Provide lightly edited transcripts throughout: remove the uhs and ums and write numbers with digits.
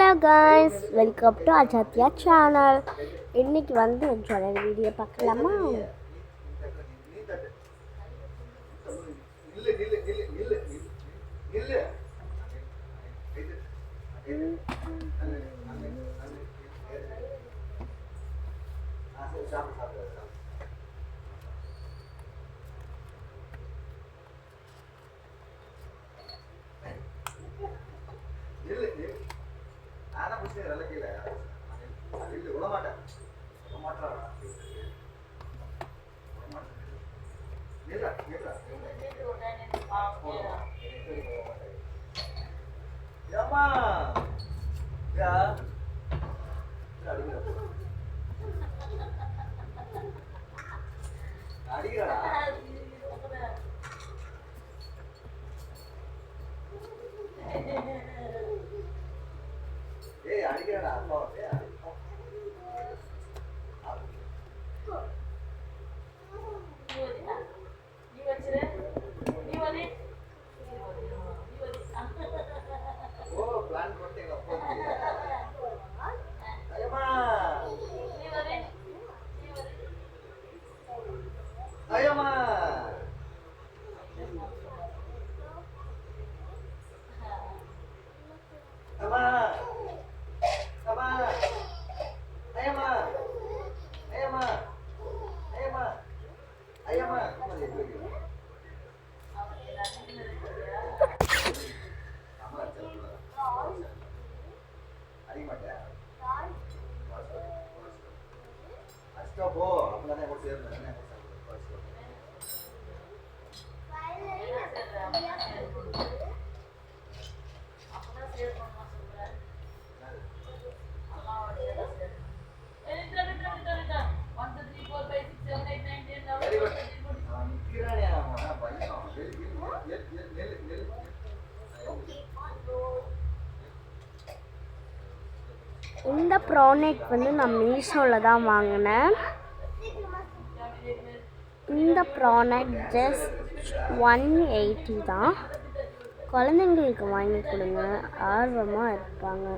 Hello guys, welcome to Ajathiya channel. இன்னைக்கு வந்து என்னோட வீடியோ பார்க்கலாமா? இந்த ப்ராடக்ட் வந்து நான் மீஷோவில் தான் வாங்கினேன். இந்த ப்ராடக்ட் ஜஸ்ட் 180 தான். குழந்தைங்களுக்கு வாங்கி கொடுங்க, ஆர்வமாக இருப்பாங்க.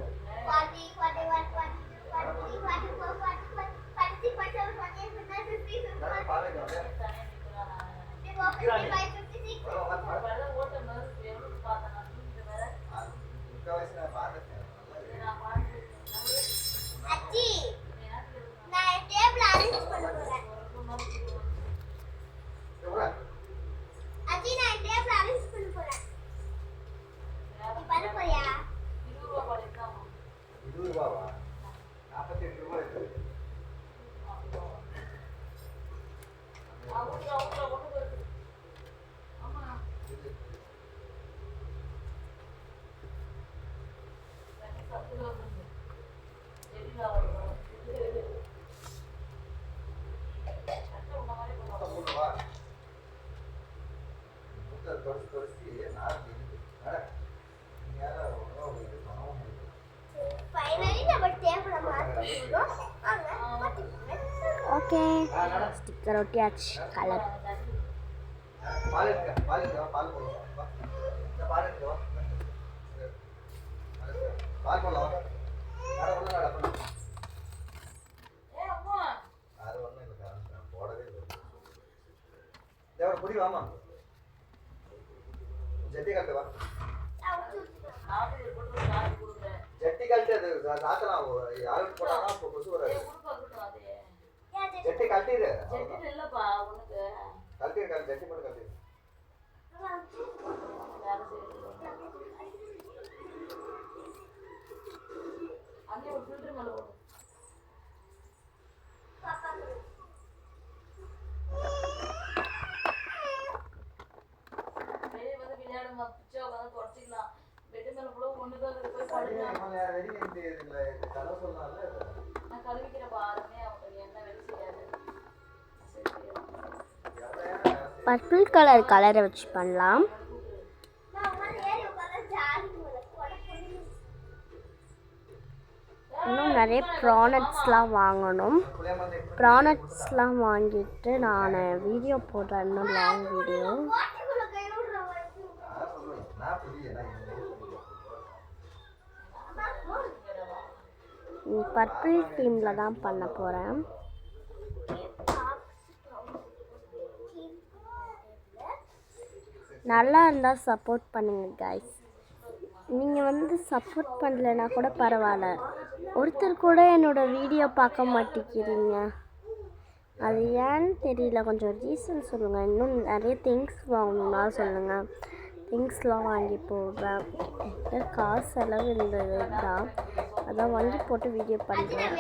Okay, sticker ஒட்டியாச்சு. கலர் ஜட்டி கழட்டு, அது சாத்தலாம். யாரும் போட்டாங்கன்னா கொசு வராது. ஜட்டி கழட்டிடு, கழட்டிடு, ஜட்டி மட்டும் கழட்டிடு. பர்பிள் கலரை வச்சு பண்ணலாம். இன்னும் நிறைய ப்ராடக்ட்ஸ்லாம் வாங்கணும். ப்ராடக்ட்ஸ்லாம் வாங்கிட்டு நான் வீடியோ போடுறேன், இன்னும் லாங் வீடியோ. பர்பிள் தீமில் தான் பண்ண போகிறேன். நல்லா இருந்தால் சப்போர்ட் பண்ணுங்கள் கைஸ். நீங்கள் சப்போர்ட் பண்ணலைன்னா கூட பரவாயில்ல, ஒருத்தர் கூட என்னோடய வீடியோ பார்க்க மாட்டேங்கிறீங்க. அது ஏன்னு தெரியல, கொஞ்சம் ரீசன் சொல்லுங்கள். இன்னும் நிறைய திங்ஸ் வாங்கணும்னா சொல்லுங்கள், திங்ஸ்லாம் வாங்கி போடுறேன். காசு செலவு இருந்தது தான், அதான் வாங்கி போட்டு வீடியோ பண்ணுறேன்.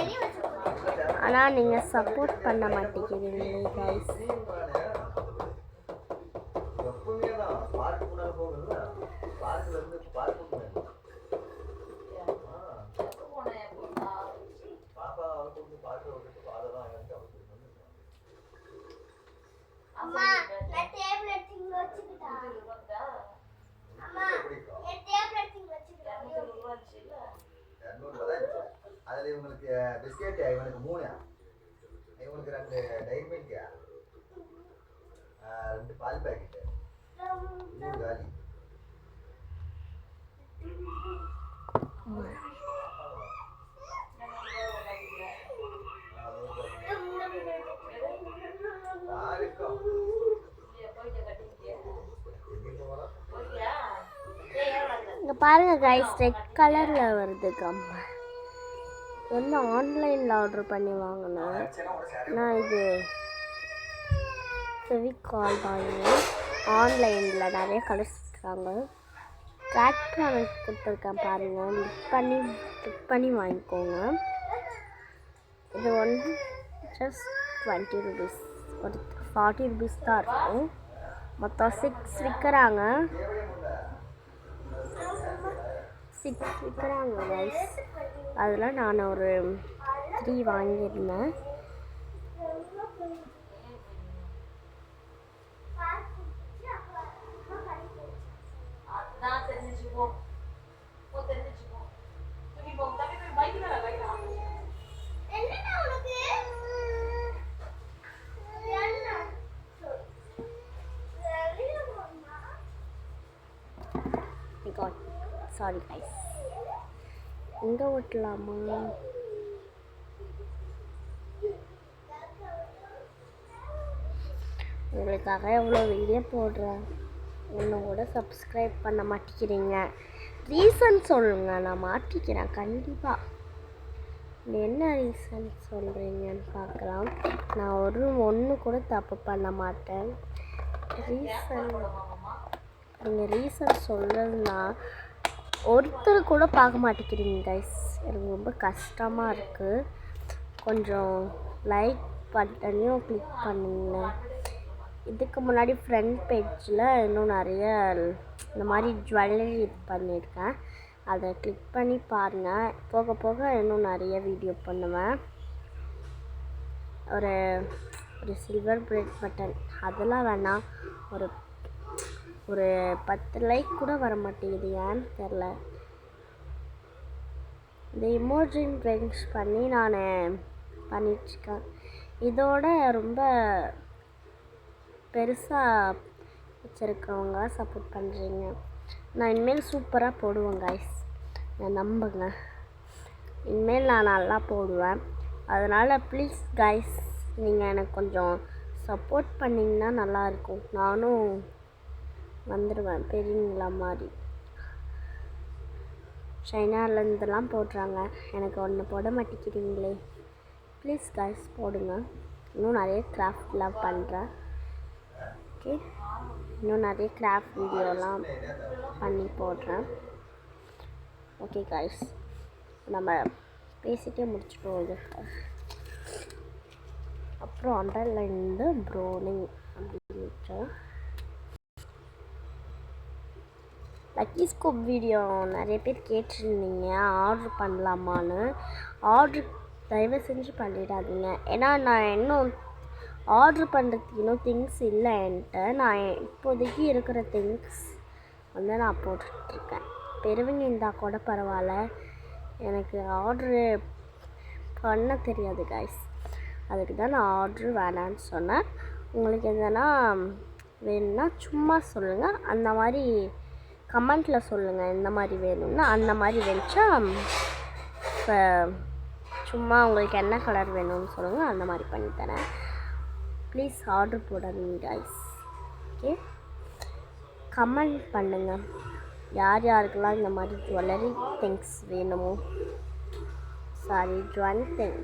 ஆனால் நீங்கள் சப்போர்ட் பண்ண மாட்டேங்கிறீங்களே கைஸ். அதில் இவங்களுக்கு பிஸ்கெட், இவனுக்கு 3, இவனுக்கு 2 டைரி மில்க், 2 பால் பாக்கெட்டு, 3 காலி. இங்கே பாருங்கள் கைஸ், ரெட் கலரில் வருது கம். ஆன்லைனில் ஆர்டர் பண்ணி வாங்கினேன் நான். இது ஃபெவிகால் வாங்கினேன் ஆன்லைனில். நிறைய கலர்ஸ் இருக்காங்க. ட்ராக் ப்ராடக்ட் கொடுத்துருக்கேன் பாருங்கள், கிளிக் பண்ணி வாங்கிக்கோங்க. இது ஜஸ்ட் 20 ருபீஸ், ஒரு 40 ருபீஸ் தான் இருக்கும். மொத்தம் 6 விற்கிறாங்க. 6 விற்கிறாங்க கைஸ். அதில் நான் ஒரு 3 வாங்கியிருந்தேன். சாரி கைஸ், இங்கே ஓட்டலாமா? உங்களுக்காக எவ்வளோ வீடியோ போடுறேன், இன்னும் கூட சப்ஸ்கிரைப் பண்ண மாட்டேங்கிறீங்க. ரீசன் சொல்லுங்கள், நான் மாற்றிக்கிறேன் கண்டிப்பாக. என்ன ரீசன் சொல்கிறீங்கன்னு பார்க்கலாம். நான் ஒன்று கூட தப்பு பண்ண மாட்டேன். நீங்கள் ரீசன் சொல்கிறதுனா ஒருத்தர் கூட பார்க்க மாட்டேங்கிறீங்க கைஸ். எனக்கு ரொம்ப கஷ்டமாக இருக்குது. கொஞ்சம் லைக் பட்டனையும் கிளிக் பண்ணுங்க. இதுக்கு முன்னாடி ஃப்ரண்ட் பேஜில் இன்னும் நிறைய இந்த மாதிரி ஜுவல்லரி இது பண்ணியிருக்கேன், அதை கிளிக் பண்ணி பாருங்கள். போக போக இன்னும் நிறைய வீடியோ பண்ணுவேன். ஒரு சில்வர் பிளேட் பட்டன் அதெல்லாம் வேணாம். ஒரு 10 லைக் கூட வர மாட்டேங்குது, ஏன்னு தெரில. இந்த இமோஜின் ட்ரிங்க்ஸ் பண்ணி நான் பண்ணிட்டுருக்கேன். இதோட ரொம்ப பெருசாக வச்சுருக்கவங்க சப்போர்ட் பண்ணுறீங்க. நான் இனிமேல் சூப்பராக போடுவேன் கைஸ், நான் நம்புங்க. இனிமேல் நான் நல்லா போடுவேன். அதனால் ப்ளீஸ் கைஸ், நீங்கள் எனக்கு கொஞ்சம் சப்போர்ட் பண்ணிங்கன்னா நல்லாயிருக்கும். நானும் வந்துடுவேன் பெரியங்களா மாதிரி. சைனாலேருந்துலாம் போடுறாங்க, எனக்கு ஒன்று போட மாட்டேங்கிறீங்களே. ப்ளீஸ் கைஸ் போடுங்க. இன்னும் நிறைய கிராஃப்ட்லாம் பண்ணுறேன். ஓகே, இன்னும் நிறைய கிராஃப்ட் வீடியோலாம் பண்ணி போடுறேன். ஓகே கைஸ், நம்ம பேசிகிட்டே முடிச்சுட்டோம். இது அப்புறம் அண்டர்லைன்லேருந்து ப்ரோனிங் அப்படின்ட்டு லக்கி ஸ்கூப் வீடியோ நிறைய பேர் கேட்டிருந்தீங்க ஆர்டர் பண்ணலாமான்னு. ஆர்டர் தயவு செஞ்சு பண்ணிடாதீங்க. ஏன்னா நான் இன்னும் ஆர்டர் பண்ணுறதுக்கு இன்னும் திங்ஸ் இல்லை என்கிட்ட. நான் இப்போதைக்கு இருக்கிற திங்ஸ் நான் போட்டுட்ருக்கேன். பெருவங்க இருந்தால் கூட பரவாயில்ல, எனக்கு ஆர்டரு பண்ண தெரியாது கைஸ். அதுக்கு தான் நான் ஆர்டரு வேணான்னு சொன்னேன். உங்களுக்கு எதுனா வேணும்னா சும்மா சொல்லுங்கள், அந்த மாதிரி கமெண்ட்டில் சொல்லுங்கள். இந்த மாதிரி வேணும்னா அந்த மாதிரி வெச்சா இப்போ சும்மா உங்களுக்கு என்ன கலர் வேணும்னு சொல்லுங்கள், அந்த மாதிரி பண்ணித்தரேன். ப்ளீஸ் ஆர்டர் போடாதீங்க கைஸ். ஓகே, கமெண்ட் பண்ணுங்கள் யார் யாருக்கெல்லாம் இந்த மாதிரி ஜுவல்லரி திங்ஸ் வேணுமோ,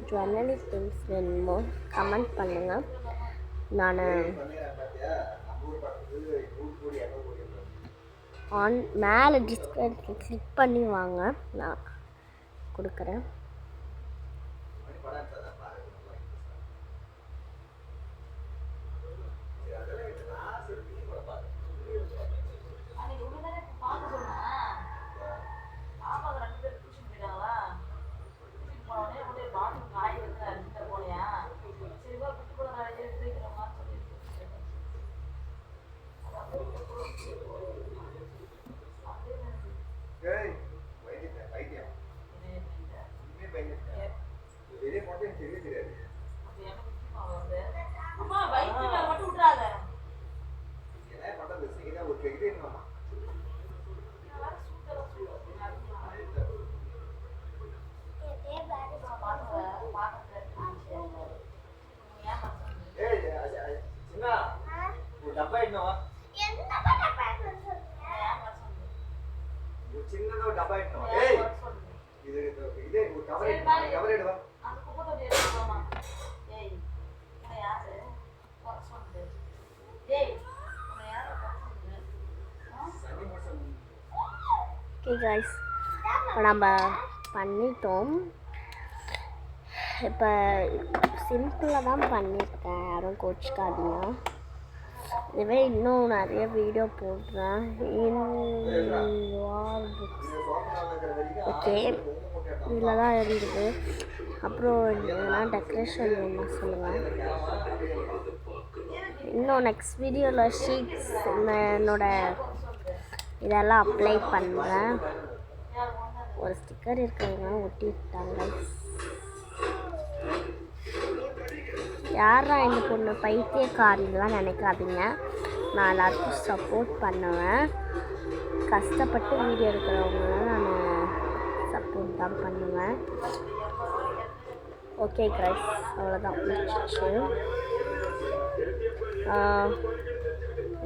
ஜுவல்லரி திங்ஸ் வேணுமோ கமெண்ட் பண்ணுங்கள். நான் மேலே டிஸ்கிரிப்ஷன் கிளிக் பண்ணி வாங்க, நான் கொடுக்குறேன். చిన్నదో డబ్బా ఇట్లా ఏయ్ ఇది ఇదే కవర్ ఇడవా అది కుప్పతో చేస్తామా ఏయ్ నేను యాసే బాక్స్ ఉంది ఏయ్ నేను యాసే బాక్స్ ఉంది சனி பர்சன். ஓகே गाइस, இப்போ நம்ம பண்ணிட்டோம். இப்போ சிம்பிளாக தான் பண்ணியிருக்கேன், யாரும் கோச்சிக்காதீங்க. இதுவே இன்னும் நிறைய வீடியோ போடுறேன். ஓகே, இதில் தான் இருந்தது. அப்புறம் இதெல்லாம் டெக்கரேஷன் வேணுமா சொல்லுங்கள். இன்னும் நெக்ஸ்ட் வீடியோவில் ஷீட்ஸ் என்னோட இதெல்லாம் அப்ளை பண்ணுறேன். ஒரு ஸ்டிக்கர் இருக்கிறவங்க ஒட்டிட்டாங்க. யாரா இந்த பொண்ணு பைத்தியக்காரிலாம் நினைக்காதீங்க, நான் எல்லாருக்கும் சப்போர்ட் பண்ணுவேன். கஷ்டப்பட்டு வீடியோ எடுக்கிறவங்களாம் நான் சப்போர்ட் தான் பண்ணுவேன். ஓகே கைஸ், அவ்வளோதான் முடிச்சிச்சு.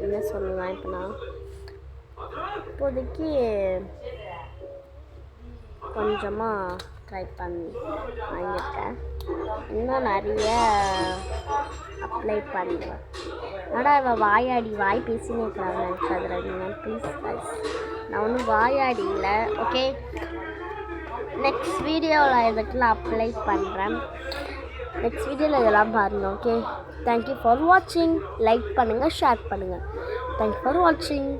என்ன சொல்லுவேன், இப்போ நான் இப்போதைக்கு கொஞ்சமாக ட்ரை பண்ணி வாங்கியிருக்கேன். இன்னும் நிறைய அப்ளை பண்ணுவேன். என்னடா இவள் வாய் பேசினே இருக்கிறாங்க நினச்சாதுறீங்க. ப்ளீஸ் கைஸ், நான் ஒன்றும் வாயாடி இல்லை. ஓகே, நெக்ஸ்ட் வீடியோவில் இதுக்கெல்லாம் அப்ளை பண்ணுறேன். நெக்ஸ்ட் வீடியோவில் இதெல்லாம் பாருங்கள். ஓகே, தேங்க்யூ ஃபார் வாட்சிங். லைக் பண்ணுங்கள், ஷேர் பண்ணுங்கள். தேங்க்யூ ஃபார் வாட்சிங்.